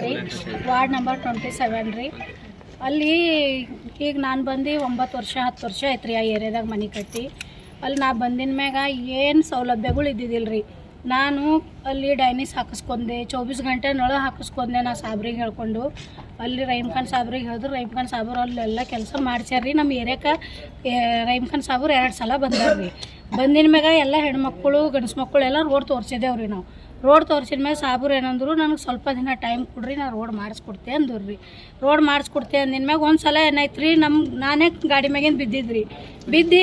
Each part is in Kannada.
ರೀ ವಾರ್ಡ್ ನಂಬರ್ 27 ರೀ. ಅಲ್ಲಿ ಈಗ ನಾನು ಬಂದು 9 ವರ್ಷ 10 ವರ್ಷ ಆಯ್ತು ರೀ ಆ ಏರಿಯಾದಾಗ ಮನೆ ಕಟ್ಟಿ. ಅಲ್ಲಿ ನಾ ಬಂದಿನ ಮ್ಯಾಗ ಏನು ಸೌಲಭ್ಯಗಳು ಇದ್ದಿದ್ದಿಲ್ಲ ರೀ. ನಾನು ಅಲ್ಲಿ ಡೈನಿಸ್ ಹಾಕಿಸ್ಕೊಂಡೆ, 24 ಗಂಟೆ ನಳ ಹಾಕಿಸ್ಕೊಂಡೆ. ನಾ ಸಾಬ್ರಿಗೆ ಹೇಳ್ಕೊಂಡು ಅಲ್ಲಿ ರಹೀಮ್ ಖಾನ್ ಸಾಬ್ರಿಗೆ ಹೇಳಿದ್ರು. ರಹೀಮ್ ಖಾನ್ ಸಾಬ್ರು ಅಲ್ಲೆಲ್ಲ ಕೆಲಸ ಮಾಡ್ಸ್ಯಾರ್ರಿ. ನಮ್ಮ ಏರಿಯಾಕ್ಕೆ ರಹೀಮ್ ಖಾನ್ ಸಾಬ್ರು 2 ಸಲ ಬಂದಾರ್ರಿ. ಬಂದಿನ ಮ್ಯಾಗ ಎಲ್ಲ ಹೆಣ್ಮಕ್ಳು ಗಂಡಸು ಮಕ್ಕಳು ಎಲ್ಲ ರೋಡ್ ತೋರಿಸಿದೇವ್ರಿ. ನಾವು ರೋಡ್ ತೋರಿಸಿದ ಮೇಲೆ ಸಾಬ್ರು ಏನಂದ್ರು, ನನಗೆ ಸ್ವಲ್ಪ ದಿನ ಟೈಮ್ ಕೊಡ್ರಿ, ನಾನು ರೋಡ್ ಮಾಡಿಸ್ಕೊಡ್ತೆ ಅಂದ್ರು ರೀ. ರೋಡ್ ಮಾಡಿಸ್ಕೊಡ್ತೆ ಅಂದಿನ ಮ್ಯಾಗ ಒಂದು ಸಲ ಏನಾಯ್ತು ರೀ, ನಾನೇ ಗಾಡಿ ಮ್ಯಾಗಿಂದ ಬಿದ್ದಿದ್ರಿ. ಬಿದ್ದು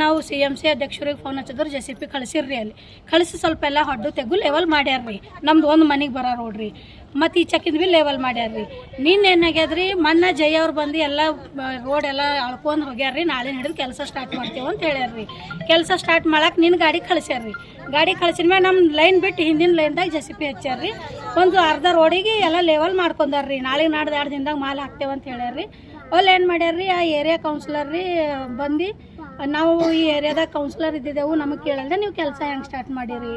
ನಾವು CMC ಅಧ್ಯಕ್ಷರಿಗೆ ಫೋನ್ ಹಚ್ಚಿದ್ರು, JCP ಕಳಿಸಿರ್ರಿ. ಅಲ್ಲಿ ಕಳಿಸಿ ಸ್ವಲ್ಪ ಎಲ್ಲ ಹೊಡ್ಡು ತೆಗು ಲೆವೆಲ್ ಮಾಡ್ಯಾರ್ರಿ. ನಮ್ದು ಒಂದು ಮನೆಗೆ ಬರೋ ರೋಡ್ ರೀ. ಮತ್ತು ಈಚಕ್ಕಿಂದ ಭೀ ಲೆವೆಲ್ ಮಾಡ್ಯಾರ್ರಿ. ಏನಾಗ್ಯದ್ರಿ, ಮೊನ್ನೆ ಜೈ ಅವ್ರು ಬಂದು ಎಲ್ಲ ರೋಡ್ ಎಲ್ಲ ಅಳ್ಕೊಂಡು ಹೋಗ್ಯಾರ್ರಿ. ನಾಳೆ ಹಿಡಿದು ಕೆಲಸ ಸ್ಟಾರ್ಟ್ ಮಾಡ್ತೇವೆ ಅಂತ ಹೇಳ್ಯಾರ್ರಿ. ಕೆಲಸ ಸ್ಟಾರ್ಟ್ ಮಾಡಕ್ಕೆ ನಿನ್ನ ಗಾಡಿ ಕಳಿಸ್ಯಾರ್ರಿ. ಗಾಡಿ ಕಳಿಸಿದ ಮೇಲೆ ನಮ್ಮ ಲೈನ್ ಬಿಟ್ಟು ಹಿಂದಿನ ಲೈನ್ದಾಗ JCP ಹಚ್ಚಾರ್ರಿ. ಒಂದು ಅರ್ಧ ರೋಡಿಗೆ ಎಲ್ಲ ಲೆವೆಲ್ ಮಾಡ್ಕೊಂಡಾರ್ರಿ. ನಾಳೆ ನಾಡ್ದು 2 ದಿನದಾಗ ಮಾಲ್ ಹಾಕ್ತೇವೆ ಅಂತ ಹೇಳ್ಯಾರ್ರಿ. ಅಲ್ಲಿ ಏನು ಮಾಡ್ಯಾರ್ರಿ, ಆ ಏರಿಯಾ ಕೌನ್ಸಿಲರ್ ರೀ ಬಂದು, ನಾವು ಈ ಏರಿಯಾದಾಗ ಕೌನ್ಸಿಲರ್ ಇದ್ದಿದ್ದೆವು, ನಮಗೆ ಕೇಳಲ್ದೆ ನೀವು ಕೆಲಸ ಹೆಂಗೆ ಸ್ಟಾರ್ಟ್ ಮಾಡಿರಿ,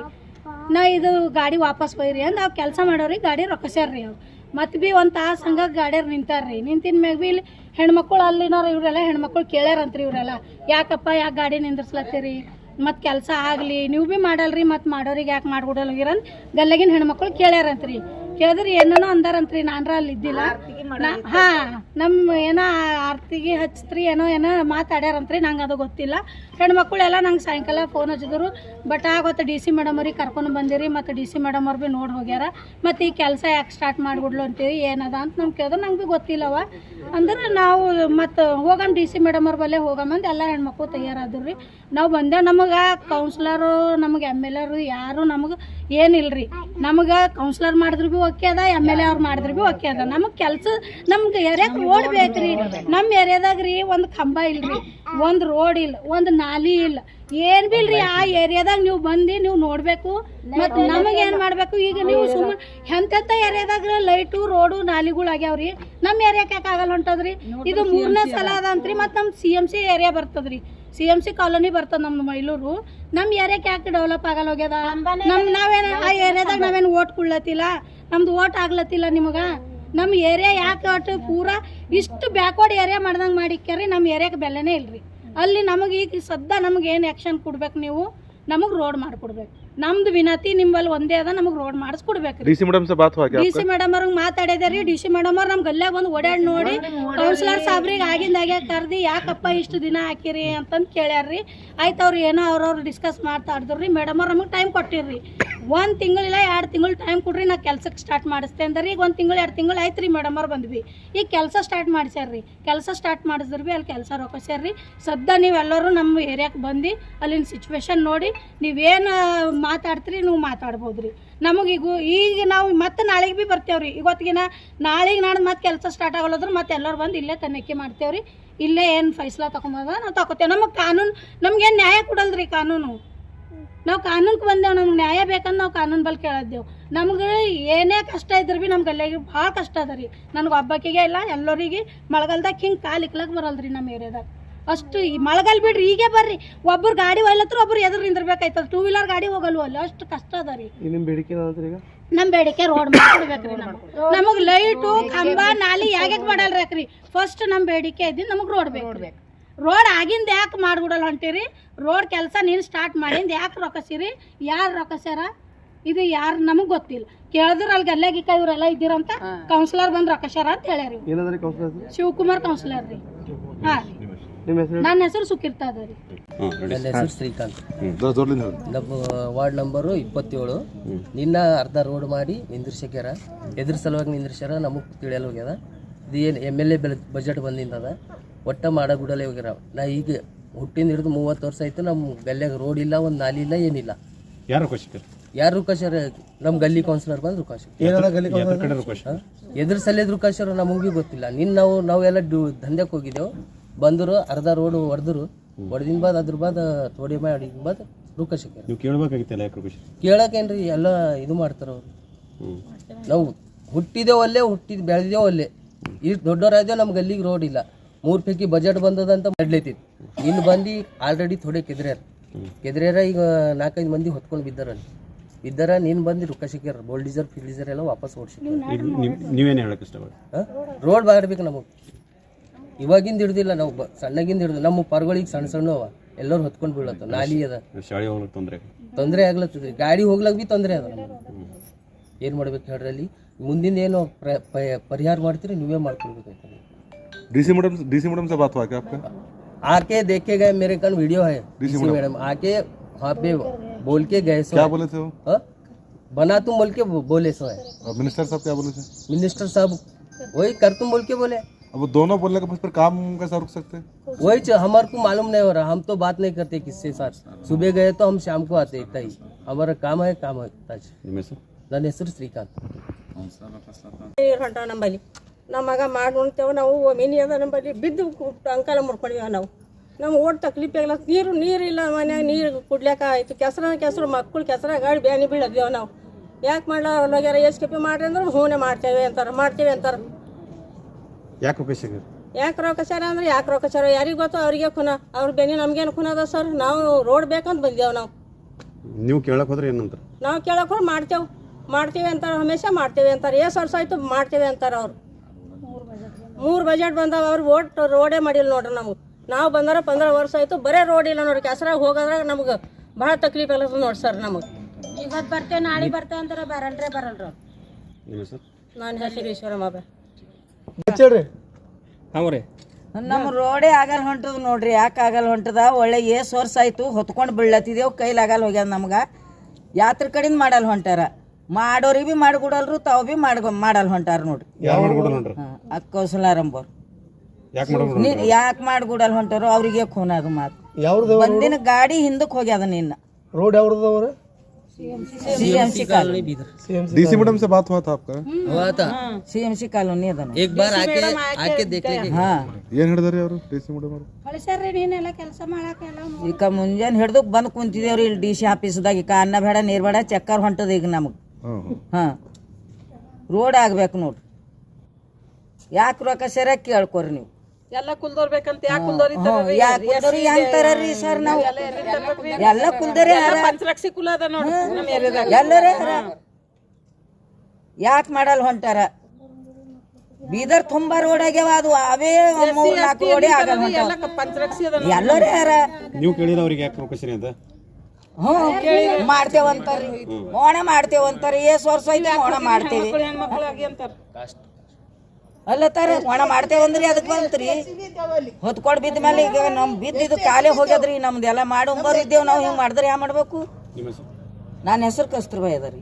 ನಾ ಇದು ಗಾಡಿ ವಾಪಸ್ ಒಯ್ರಿ ಅಂದ್ ಅವ್ರು ಕೆಲಸ ಮಾಡೋರಿಗೆ ಗಾಡಿ ರೊಕ್ಕಸ್ಯಾರ್ರಿ. ಅವ್ರು ಮತ್ತೆ ಭೀ ಒಂದು ತಾಸು ಹಂಗಾಗಿ ಗಾಡಿಯವ್ರು ನಿಂತಾರ್ರಿ. ನಿಂತಿನ ಮ್ಯಾಗ ಭೀ ಇಲ್ಲಿ ಹೆಣ್ಮಕ್ಳು ಅಲ್ಲಿನವ್ರು ಇವರೆಲ್ಲ ಹೆಣ್ಮಕ್ಳು ಕೇಳ್ಯಾರಂತ್ರಿ. ಇವರೆಲ್ಲ ಯಾಕಪ್ಪ ಯಾಕೆ ಗಾಡಿ ನಿಂದ್ರಿಸ್ಲತ್ತೀರಿ, ಮತ್ತು ಕೆಲಸ ಆಗಲಿ ನೀವು ಭೀ ಮಾಡಲ್ರಿ, ಮತ್ತು ಮಾಡೋರಿಗೆ ಯಾಕೆ ಮಾಡ್ಕೊಡಲ್ಗಿರಂದು ಗಲ್ಲಗಿನ ಹೆಣ್ಮಕ್ಳು ಕೇಳ್ಯಾರಂತ್ರಿ. ಕೇಳಿದ್ರಿ ಏನೋ ಅಂದಾರಂತ್ರಿ. ನಾನ್ರ ಅಲ್ಲಿ ಇದ್ದಿಲ್ಲ. ಹಾಂ, ನಮ್ಮ ಏನೋ ಆರ್ತಿಗೆ ಹಚ್ತ್ರಿ ಏನೋ ಮಾತಾಡ್ಯಾರಂತ್ರಿ. ನಂಗೆ ಅದು ಗೊತ್ತಿಲ್ಲ. ಹೆಣ್ಮಕ್ಳೆಲ್ಲ ನಂಗೆ ಸಾಯಂಕಾಲ ಫೋನ್ ಹಚ್ಚಿದ್ರು. ಬಟ್ ಆಗೊತ್ತು DC ಮೇಡಮ್ ಅವ್ರಿಗೆ ಕರ್ಕೊಂಡು ಬಂದಿರಿ, ಮತ್ತು DC ಮೇಡಮ್ ಅವ್ರು ಭೀ ನೋಡಿ ಹೋಗ್ಯಾರ. ಮತ್ತು ಈ ಕೆಲಸ ಯಾಕೆ ಸ್ಟಾರ್ಟ್ ಮಾಡಿಬಿಡ್ಲು ಅಂತೀವಿ, ಏನದ ಅಂತ ನಮ್ಗೆ ಕೇಳಿದ್ರೆ ನಂಗೆ ಭೀ ಗೊತ್ತಿಲ್ಲವ ಅಂದ್ರೆ ನಾವು ಮತ್ತು ಹೋಗಮ್ಮ DC ಮೇಡಮ್ ಅವ್ರ ಬಲ್ಲೇ ಹೋಗಮ್ಮಂದು ಎಲ್ಲ ಹೆಣ್ಮಕ್ಳು ತಯಾರಾದ್ರು ರೀ. ನಾವು ಬಂದೇವು. ನಮಗೆ ಕೌನ್ಸಿಲರು, ನಮಗೆ MLA ಯಾರು ನಮಗೆ ಏನಿಲ್ಲರಿ. ನಮಗೆ ಕೌನ್ಸಿಲರ್ ಮಾಡಿದ್ರು ಭೀ ಓಕೆ ಅದ, MLA ಅವ್ರು ಮಾಡಿದ್ರು ಭೀ ಓಕೆ ಅದ. ನಮಗೆ ಕೆಲಸ ನಮ್ಗೆ ಏರಿಯಾಕ್ಕೆ ರೋಡ್ ಬೇಕ್ರಿ. ನಮ್ಮ ಏರಿಯಾದಾಗ ರೀ ಒಂದು ಕಂಬ ಇಲ್ರಿ, ಒಂದು ರೋಡ್ ಇಲ್ಲ, ಒಂದು ನಾಲಿ ಇಲ್ಲ, ಏನು ಭೀ ಇಲ್ರಿ. ಆ ಏರಿಯಾದಾಗ ನೀವು ಬಂದು ನೀವು ನೋಡಬೇಕು. ಮತ್ತು ನಮಗೆ ಏನು ಮಾಡಬೇಕು, ಈಗ ನೀವು ಸುಮ್ಮನೆ ಎಂತೆಂಥ ಏರಿಯಾದಾಗ ಲೈಟು ರೋಡು ನಾಲಿಗಳು ಆಗ್ಯಾವ್ರಿ. ನಮ್ಮ ಏರಿಯಾಕ್ಕೆ ಯಾಕೆ ಆಗಲ್ಲ ಹೊಂಟದ್ರಿ. ಇದು 3ನೇ ಸಲ ಅದಂತ್ರಿ. ಮತ್ತು ನಮ್ಮ CMC ಏರಿಯಾ ಬರ್ತದ್ರಿ, CMC ಕಾಲೋನಿ ಬರ್ತದೆ ನಮ್ದು ಮೈಲೂರು. ನಮ್ಮ ಏರಿಯಾಕ್ಕೆ ಯಾಕೆ ಡೆವಲಪ್ ಆಗಲ್ಲ ಹೋಗ್ಯದ. ನಾವೇನು ಆ ಏರಿಯಾದಾಗ ನಾವೇನು ಓಟ್ ಕೊಡ್ಲತ್ತಿಲ್ಲ, ನಮ್ದು ಓಟ್ ಆಗ್ಲತ್ತಿಲ್ಲ ನಿಮಗೆ. ನಮ್ಮ ಏರಿಯಾ ಯಾಕೆ ಒಟ್ಟು ಪೂರಾ ಇಷ್ಟು ಬ್ಯಾಕ್ವರ್ಡ್ ಏರಿಯಾ ಮಾಡ್ದಂಗೆ ಮಾಡಿಕ್ಯಾರಿ. ನಮ್ಮ ಏರಿಯಾಕ್ಕೆ ಬೆಲೆನೇ ಇಲ್ರಿ. ಅಲ್ಲಿ ನಮಗೆ ಈಗ ಸದ್ಯ ನಮಗೆ ಏನು ಆ್ಯಕ್ಷನ್ ಕೊಡ್ಬೇಕು, ನೀವು ನಮಗೆ ರೋಡ್ ಮಾಡಿಕೊಡ್ಬೇಕು. ನಮ್ದು ವಿನತಿ ನಿಮ್ಮಲ್ಲಿ ಒಂದೇ ಅದ, ನಮಗೆ ರೋಡ್ ಮಾಡಿಸ್ಕೊಡ್ಬೇಕು. DC ಮೇಡಮ್ ಅವ್ರಿಗೆ ಮಾತಾಡಿದಾರಿ. DC ಮೇಡಮ್ ಅವ್ರು ನಮ್ಮ ಗಲ್ಯಾಗ ಒಂದು ಓಡಾಡಿ ನೋಡಿ ಕೌನ್ಸಿಲರ್ ಸಾಬ್ರಿಗೆ ಆಗಿಂದಾಗೆ ಕರ್ದು ಯಾಕಪ್ಪ ಇಷ್ಟು ದಿನ ಹಾಕಿರಿ ಅಂತಂದು ಕೇಳ್ಯಾರ್ರಿ. ಆಯ್ತು ಅವ್ರು ಏನೋ ಅವ್ರವ್ರು ಡಿಸ್ಕಸ್ ಮಾತಾಡಿದ್ರಿ. ಮೇಡಮ್ ಅವ್ರು ನಮಗೆ ಟೈಮ್ ಕೊಟ್ಟಿರ್ರಿ. 1 ತಿಂಗಳಿಲ್ಲ 2 ತಿಂಗಳು ಟೈಮ್ ಕೊಡ್ರಿ, ನಾ ಕೆಲ್ಸಕ್ಕೆ ಸ್ಟಾರ್ಟ್ ಮಾಡಿಸ್ತೇನೆ ಅಂದ್ರೆ. ಈಗ 1 ತಿಂಗಳು 2 ತಿಂಗಳು ಆಯ್ತು ರೀ. ಮೇಡಮ್ ಅವ್ರು ಬಂದ್ವಿ, ಈಗ ಕೆಲಸ ಸ್ಟಾರ್ಟ್ ಮಾಡಿಸ್ಯಾರ್ರಿ. ಕೆಲಸ ಸ್ಟಾರ್ಟ್ ಮಾಡಿಸಿದ್ರು ಭೀ ಅಲ್ಲಿ ಕೆಲಸ ರೊಕ್ಕಸ್ಯಾರ್ರಿ. ಸದ್ಯ ನೀವೆಲ್ಲರೂ ನಮ್ಮ ಏರಿಯಾಕ್ಕೆ ಬಂದು ಅಲ್ಲಿನ ಸಿಚುವೇಶನ್ ನೋಡಿ ನೀವೇನು ಮಾತಾಡ್ತೀರಿ ನೀವು ಮಾತಾಡ್ಬೋದು ರೀ. ಈಗ ನಾವು ಮತ್ತೆ ನಾಳೆಗೆ ಭೀ ಬರ್ತೇವ್ರಿ. ಇವತ್ತಿಗಿನ ನಾಳೆಗೆ ನಾಡ್ದು ಮತ್ತೆ ಕೆಲಸ ಸ್ಟಾರ್ಟ್ ಆಗೋಲ್ಲದ್ರು ಮತ್ತೆ ಎಲ್ಲರೂ ಬಂದು ಇಲ್ಲೇ ತನಿಖೆ ಮಾಡ್ತೇವ್ರಿ. ಇಲ್ಲೇ ಏನು ಫೈಸಲಾ ತಗೊಂಬಂದ ನಾವು ತಗೋತೇವೆ. ನಮಗೆ ಕಾನೂನು ನಮ್ಗೇನು ನ್ಯಾಯ ಕೊಡಲ್ರಿ. ಕಾನೂನು ನಾವು ಕಾನೂನ್ಗೆ ಬಂದೇವು. ನಮ್ಗೆ ನ್ಯಾಯ ಬೇಕಂದ್ರೆ ನಾವು ಕಾನೂನು ಬಲ್ ಕೇಳಿದ್ದೆವು. ನಮ್ಗೆ ಏನೇ ಕಷ್ಟ ಇದ್ರು ಭೀ ನಮ್ಮ ಗಲ್ಲೆಗೆ ಭಾಳ ಕಷ್ಟ ಅದ ರೀ. ನನಗೆ ಒಬ್ಬಾಕಿಗೆ ಇಲ್ಲ, ಎಲ್ಲರಿಗೆ ಮಳೆಗಾಲದಾಗ ಹಿಂಗೆ ಕಾಲು ಇಕ್ಲಕ್ಕೆ ಬರಲ್ರಿ ನಮ್ಮ ಏರಿಯಾದಾಗ. ಅಷ್ಟು ಮಳೆಗಾಲ ಬಿಡ್ರಿ, ಈಗೇ ಬರ್ರಿ. ಒಬ್ಬರು ಗಾಡಿ ಒಯ್ಲತ್ರ ಒಬ್ರು ಎದುರು ನಿಂದಿರ್ಬೇಕಾಯ್ತದ. 2 ವೀಲರ್ ಗಾಡಿ ಹೋಗಲ್ವ ಅಲ್ಲಿ, ಅಷ್ಟು ಕಷ್ಟ ಅದ ರೀ. ನಮ್ಮ ಬೇಡಿಕೆ ರೋಡ್ ಮಾಡ್ಕೊಡ್ಬೇಕ್ರಿ. ನಮಗೆ ಲೈಟು ಕಂಬ ನಾಲಿ ಯಾಕೆ ಮಾಡಲ್ರಿ. ಫಸ್ಟ್ ನಮ್ಮ ಬೇಡಿಕೆ ಇದ್ದಿದ್ದು ನಮಗೆ ರೋಡ್ ಬೇಕು. ರೋಡ್ ಆಗಿಂದ ಯಾಕೆ ಮಾಡ್ಬಿಡಲ್ಲ ಹೊಂಟಿರಿ. ರೋಡ್ ಕೆಲಸ ನೀನು ಸ್ಟಾರ್ಟ್ ಮಾಡಿಂದ ಯಾಕೆ ರೊಕ್ಕಸಿರಿ, ಯಾರು ರೊಕ್ಕಸ್ಯಾರ ಇದು ಯಾರು ನಮಗೆ ಗೊತ್ತಿಲ್ಲ. ಕೇಳಿದ್ರೆ ಅಲ್ಲಿ ಗಲ್ಲೆಗಿಕ್ಕ ಇವರೆಲ್ಲ ಇದ್ದೀರಂತ ಕೌನ್ಸಿಲರ್ ಬಂದು ರೊಕ್ಕಸ್ಯಾರ ಅಂತ ಹೇಳ್ಯಾರಿ. ಶಿವಕುಮಾರ್ ಕೌನ್ಸಿಲರ್ ರೀ. ಹಾಂ ರೀ, ನನ್ನ ಹೆಸರು ಸುಕೀರ್ತಾ ಅದ ರೀ. ನನ್ನ ಹೆಸರು ಶ್ರೀಕಾಂತ್. ನಮ್ಮ ವಾರ್ಡ್ ನಂಬರು 27. ನಿನ್ನ ಅರ್ಧ ರೋಡ್ ಮಾಡಿ ನಿಂದ್ರಿಸ್ಯಾರ. ಎದ್ರ ಸಲುವಾಗಿ ನಿಂದ್ರಿಸ್ಯಾರ ನಮಗೆ ತಿಳಿಯಲ್ಲ ಹೋಗ್ಯದ. ಇದು ಏನು MLA ಬಜೆಟ್ ಬಂದಿಂದದ, ಒಟ್ಟ ಮಾಡಗುಡಲೇ ಹೋಗ್ಯಾರ. ನಾ ಈಗ ಹುಟ್ಟಿಂದ ಹಿಡಿದು 30 ವರ್ಷ ಆಯ್ತು. ನಮ್ಮ ಗಲ್ಯಾಗ ರೋಡ್ ಇಲ್ಲ, ಒಂದು ನಾಲಿ ಇಲ್ಲ, ಏನಿಲ್ಲ. ಯಾರು ರುಕಾಶರ್ ನಮ್ಮ ಗಲ್ಲಿ ಕೌನ್ಸಿಲರ್ ಬಂದು ರುಕಾಶರ್ ಎದ್ರ ಸಲೇದ್ ರುಕಾಶರ್ ನಮಗೆ ಭೀ ಗೊತ್ತಿಲ್ಲ. ನಾವೆಲ್ಲ ದಂಧೆಗೆ ಹೋಗಿದ್ದೆವು. ಬಂದರು ಅರ್ಧ ರೋಡ್ ಹೊಡೆದ್ರು. ಹೊಡೆದಿನ ಬಾದ್ ಅದ್ರ ಬಾದ್ ತೋಡಿ ಮಾಡಿ ಬಾದ್ ರುಕಾಶಕ್ಕೆ ಕೇಳಕೇನ್ರಿ ಎಲ್ಲ ಇದು ಮಾಡ್ತಾರ ಅವ್ರು. ನಾವು ಹುಟ್ಟಿದೇವು ಅಲ್ಲೇ, ಬೆಳೆದೇವು ಅಲ್ಲೇ. ಇಷ್ಟು ದೊಡ್ಡವರಾದೇವು. ನಮ್ಮ ಗಲ್ಲಿಗೆ ರೋಡ್ ಇಲ್ಲ. 3 ಪೈಕಿ ಬಜೆಟ್ ಬಂದದಂತ ಮಾಡ್ಲೈತಿತ್ತು. ಇನ್ನು ಬಂದು ಆಲ್ರೆಡಿ ಥೋಡೆ ಕೆದ್ರ್ಯಾರ. ಈಗ 4-5 ಮಂದಿ ಹೊತ್ಕೊಂಡು ಬಿದ್ದಾರಲ್ಲಿ. ಇದ್ದರ ನೀನು ಬಂದು ರೊಕ್ಕ ಸಿಕ್ಕ್ಯಾರ ಬೋಲ್ ಡೀಸರ್ ಫಿಲ್ ಡೀಸರ್ ಎಲ್ಲ ವಾಪಸ್ ಓಡಿಸಿ ನೀವೇನು ಹೇಳಕ್ಕೆ ಇಷ್ಟಪಡಿ ರೋಡ್ ಮಾಡ್ಬೇಕು ನಮಗೆ ಇವಾಗಿಂದ ಹಿಡ್ದಿಲ್ಲ ನಾವು ಸಣ್ಣಗಿಂದ ಹಿಡ್ದು ನಮ್ಮ ಪರ್ಗಳಿಗೆ ಸಣ್ಣ ಸಣ್ಣ ಅವ ಎಲ್ಲರೂ ಹೊತ್ಕೊಂಡು ಬೀಳತ್ತ ನಾಲಿ ಅದ ಶಾಲೆ ಹೋಗ್ಲಿಕ್ಕೆ ತೊಂದರೆ ಆಗ್ಲತ್ತದ್ರಿ ಗಾಡಿ ಹೋಗ್ಲಾಕ ಬಿ ತೊಂದರೆ ಅದ ಏನು ಮಾಡ್ಬೇಕು ಹೇಳ್ರಿ ಅಲ್ಲಿ ಮುಂದಿನ ಏನು ಪರಿಹಾರ ಮಾಡ್ತೀರಿ ನೀವೇ ಮಾಡ್ಕೊಳ್ಬೇಕು डीसी मैडम से बात हुआ क्या आपका? आके देखे गए मेरे कल वीडियो है डीसी मैडम आके वहाँ पे बोल के गए सो क्या बोले थे वो? हाँ? बना तुम बोल के बोले सो है और मिनिस्टर साहब क्या बोले थे? मिनिस्टर साहब वही कर तुम बोल के बोले अब वो दोनों बोलने के बाद फिर काम कैसा रुक सकते हैं? वही हमारे को मालूम नहीं हो रहा हम तो बात नहीं करते किससे साथ सुबह गए तो हम शाम को आते इतना ही हमारा काम है ನಿಮ್ಮ ಹೆಸರು ನನ್ನ ಹೆಸರು ಶ್ರೀಕಾಂತ್ ನೀರು ಹೊಂಟಾವ ನಂಬಲ್ಲಿ ನಮ್ಮ ಮಗ ಮಾಡಿ ಉಣ್ತೇವೆ ನಾವು ಮಿನಿ ಅದ ನಂಬಲ್ಲಿ ಬಿದ್ದು ಅಂಕಾಲ ಮುರ್ಕೊಂಡಿವ ನಾವು ನಮ್ಗೆ ಓಟ್ ತಕ್ಲೀಫ್ ಆಗಲ್ಲ ನೀರಿಲ್ಲ ಮನ್ಯಾಗ ನೀರು ಕುಡ್ಲಿಕ್ಕೆ ಆಯ್ತು ಕೆಸರು ಮಕ್ಕಳು ಕೆಸರ ಗಾಡಿ ಬ್ಯಾನಿ ಬೀಳದೇವ ನಾವು ಯಾಕೆ ಮಾಡ್ಲಾರ SKP ಮಾಡ್ರಿ ಅಂದ್ರೆ ಹೂನೆ ಮಾಡ್ತೇವೆ ಅಂತಾರೆ ಯಾಕೆ ರೊಕ್ಕ ಸಿಗೋದು ಯಾಕೆ ರೊಕ್ಕ ಸರ್ ಅಂದ್ರೆ ಯಾಕೆ ರೊಕ್ಕ ಸರ್ ಯಾರಿಗೆ ಗೊತ್ತು ಅವ್ರಿಗೆ ಖುನ ಅವ್ರ ಬೆನ್ನಿ ನಮ್ಗೇನು ಖುನ ಅದ ಸರ್ ನಾವು ರೋಡ್ ಬೇಕಂತ ಬಂದೇವು ನಾವು ನೀವು ಕೇಳಕ್ಕೆ ಹೋದ್ರೆ ಏನಂತಾರೆ ನಾವು ಕೇಳಕ್ಕೆ ಹೋಗಿ ಮಾಡ್ತೇವೆ ಅಂತಾರೆ ಹಮೇಶ ಮಾಡ್ತೇವೆ ಅಂತಾರೆ ಎಷ್ಟು ವರ್ಷ ಆಯ್ತು ಮಾಡ್ತೇವೆ ಅಂತಾರೆ ಅವ್ರು 3 ಬಜೆಟ್ ಬಂದಾವ ಅವ್ರು ರೋಡೇ ಮಾಡಿಲ್ಲ ನೋಡ್ರಿ ನಮಗೆ ನಾವು ಬಂದಾರ 15 ವರ್ಷ ಆಯ್ತು ಬರೇ ರೋಡ್ ಇಲ್ಲ ನೋಡ್ರಿ ಕೆಸರಾಗ ಹೋಗೋದ್ರಾಗ ನಮ್ಗೆ ಭಾಳ ತಕ್ಲೀಫ್ ಎಲ್ಲ ನೋಡಿ ಸರ್ ನಮಗೆ ಇವತ್ತು ಬರ್ತೇವೆ ನಾಳೆ ಬರ್ತೇವೆ ಅಂತಾರೆ ಬರಲ್ರಿ ನಿಮ್ಮ ಹೆಸರು ನಾನು ಹೆಸರೀಶ್ವರಮ್ಮ ಬಾ ನಮ್ಮ ರೋಡೇ ಆಗಲ್ಲ ಹೊಂಟದ ನೋಡ್ರಿ ಯಾಕೆ ಆಗಲ್ಲ ಹೊಂಟದ ಒಳ್ಳೆ ಏಸ್ ವರ್ಷ ಆಯ್ತು ಹೊತ್ಕೊಂಡು ಬೀಳತ್ತಿದೇವು ಕೈಲಾಗಲ್ಲ ಹೋಗ್ಯದ ನಮ್ಗೆ ಯಾತ್ರ ಕಡೆಯಿಂದ ಮಾಡಲ್ಲ ಹೊಂಟಾರ ಮಾಡೋರಿಗೆ ಬಿ ಮಾಡಿಕೊಡಲ್ರು ತಾವು ಬಿ ಮಾಡಲ್ಲ ಹೊಂಟಾರ ನೋಡ್ರಿ ಯಾರು ಮಾಡ್ಕೊಡಲ್ಲ ಹೊಂಟ್ರಿ ಕೌಸಲಾರಂಬೋರ್ ಯಾಕೆ ಮಾಡ್ಕೊಡಲ್ಲ ಯಾಕೆ ಮಾಡಿಕೊಡಲ್ಲ ಹೊಂಟಾರೋ ಅವ್ರಿಗೆ ಖೂನ ಅದು ಮಾತು ಬಂದಿನ ಗಾಡಿ ಹಿಂದಕ್ಕೆ ಹೋಗ್ಯದ ನಿನ್ನ रोड ಯಾವ್ರದವ್ರ CMC ಕಾಲೋನಿ डीसी मैडम से बात हुआ था आपका? हुआ था CMC ಕಾಲೋನಿ ಅದ एक बार आके देख लेंगे ಹಾ ಏನ್ ಹೇಳಿದಾರೆ ಅವರು डीसी मैडम ಅವರು? ಕಳಿಸ್ಯಾರ್ರಿ ನೀನೆಲ್ಲ ಕೆಲಸ ಮಾಡಕ್ಕೆಲ್ಲ ಈಗ ಮುಂಜಾನೆ ಹಿಡ್ದು ಬಂದು ಕುಂತಿದೇವ್ರಿ ಇಲ್ಲಿ DC ಆಫೀಸ್ದಾಗ ಈಗ ಅನ್ನ ಬೇಡ ನೀರು ಬೇಡ ಚಕ್ಕರ್ ಹೊಂಟದ ಈಗ ನಮಗೆ ಹಾಂ ರೋಡ್ ಆಗ್ಬೇಕು ನೋಡ್ರಿ ಯಾಕೆ ರೊಕ್ಕ ಸರಿಯಾಗಿ ಕೇಳ್ಕೊರಿ ನೀವು ಎಲ್ಲ ಕುಲ್ದೋರ್ ಬೇಕಂತ ಯಾಕೆ ಕುಲ್ದೋರ್ ಯಾಕೆ ಕುಲ್ದೋರಿ ಅಂತಾರ್ರಿ ಸರ್ ನಾವು ಎಲ್ಲ ಕುಲ್ದರಿ ಪಂಚಲಕ್ಷಿ ಕುಲ ಅದ ನೋಡಿ ನಮ್ಮ ಏರಿಯಾದಾಗ ಎಲ್ಲರೇ ಯಾಕೆ ಮಾಡಲ್ಲ ಹೊಂಟಾರ ಬೀದರ್ ತುಂಬಾ ರೋಡ್ ಆಗ್ಯಾವ ಅದು ಅವೇ 3-4 ರೋಡೇ ಆಗಲ್ಲ ಹೊಂಟಾವ ಪಂಚಲಕ್ಷಿ ಅದ ಎಲ್ಲರೇ ನೀವು ಕೇಳಿದ್ರೆ ಅವ್ರಿಗೆ ಯಾಕೆ ರೊಕ್ಕ ಸರಿ ಅಂತ ಮಾಡ್ತೇವಂತಾರ್ರಿ ಮೋಣ ಮಾಡ್ತೇವಂತಾರ ಏಸ್ ವರ್ಷ ಐತೆ ಮೋಣ ಮಾಡ್ತೇವೆ ಹೆಣ್ಮಕ್ಳಾಗಿ ಅಂತಾರ ಅಲ್ಲತ್ತಾರ ಒಣ ಮಾಡ್ತೇವಂದ್ರಿ ಅದಕ್ಕೆ ಬಂತ್ರಿ ಹೊತ್ಕೊಡ್ ಬಿದ್ದ ಮೇಲೆ ಈಗ ನಮ್ ಬಿದ್ದಿದ್ದು ಕಾಲೇ ಹೋಗ್ಯದ್ರಿ ನಮ್ದೆಲ್ಲ ಮಾಡಿ ಇದ್ದೇವ್ ನಾವು ಹಿಂಗೆ ಮಾಡಿದ್ರೆ ಯಾ ಮಾಡ್ಬೇಕು ನಿಮ್ಮ ಹೆಸರು ನನ್ನ ಹೆಸರು ಕಸ್ತೂರ್ಬಾಯಿ ಅದ ರೀ